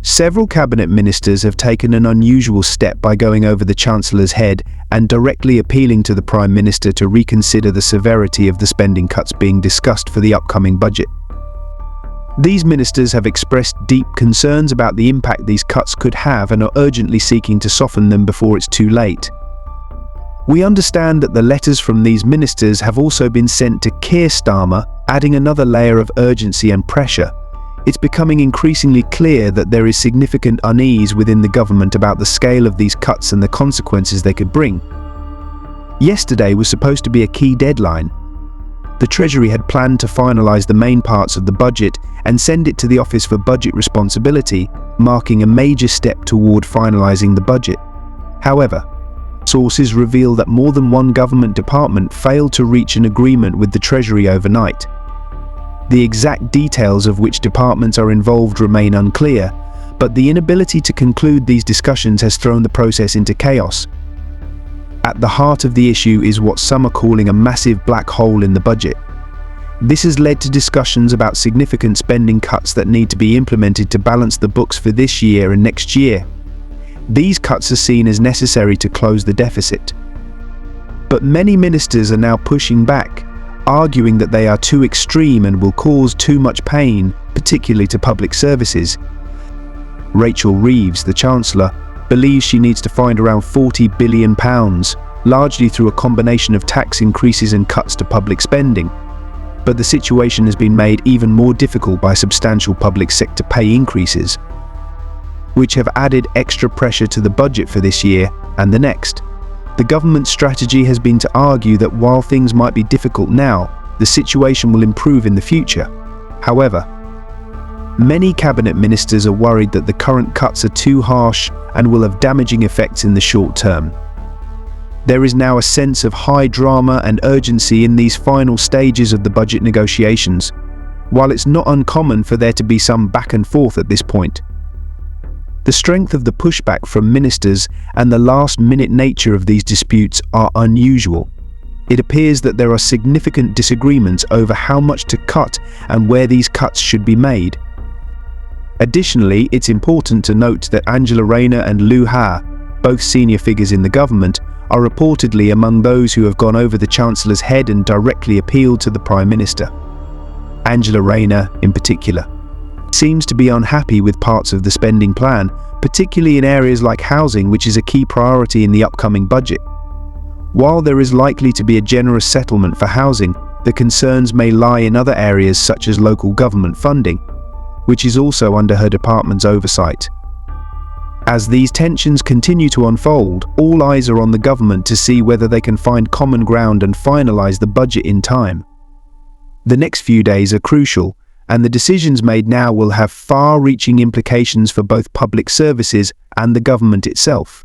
Several cabinet ministers have taken an unusual step by going over the Chancellor's head and directly appealing to the Prime Minister to reconsider the severity of the spending cuts being discussed for the upcoming budget. These ministers have expressed deep concerns about the impact these cuts could have and are urgently seeking to soften them before it's too late. We understand that the letters from these ministers have also been sent to Keir Starmer, adding another layer of urgency and pressure. It's becoming increasingly clear that there is significant unease within the government about the scale of these cuts and the consequences they could bring. Yesterday was supposed to be a key deadline. The Treasury had planned to finalise the main parts of the budget and send it to the Office for Budget Responsibility, marking a major step toward finalising the budget. However, sources reveal that more than one government department failed to reach an agreement with the Treasury overnight. The exact details of which departments are involved remain unclear, but the inability to conclude these discussions has thrown the process into chaos. At the heart of the issue is what some are calling a massive black hole in the budget. This has led to discussions about significant spending cuts that need to be implemented to balance the books for this year and next year. These cuts are seen as necessary to close the deficit. But many ministers are now pushing back, arguing that they are too extreme and will cause too much pain, particularly to public services. Rachel Reeves, the Chancellor, believes she needs to find around £40 billion, largely through a combination of tax increases and cuts to public spending. But the situation has been made even more difficult by substantial public sector pay increases, which have added extra pressure to the budget for this year and the next. The government's strategy has been to argue that while things might be difficult now, the situation will improve in the future. However, many cabinet ministers are worried that the current cuts are too harsh and will have damaging effects in the short term. There is now a sense of high drama and urgency in these final stages of the budget negotiations, while it's not uncommon for there to be some back and forth at this point. The strength of the pushback from ministers and the last-minute nature of these disputes are unusual. It appears that there are significant disagreements over how much to cut and where these cuts should be made. Additionally, it's important to note that Angela Rayner and Lou Ha, both senior figures in the government, are reportedly among those who have gone over the Chancellor's head and directly appealed to the Prime Minister. Angela Rayner, in particular, seems to be unhappy with parts of the spending plan, particularly in areas like housing, which is a key priority in the upcoming budget. While there is likely to be a generous settlement for housing, the concerns may lie in other areas such as local government funding, which is also under her department's oversight. As these tensions continue to unfold, all eyes are on the government to see whether they can find common ground and finalise the budget in time. The next few days are crucial, and the decisions made now will have far-reaching implications for both public services and the government itself.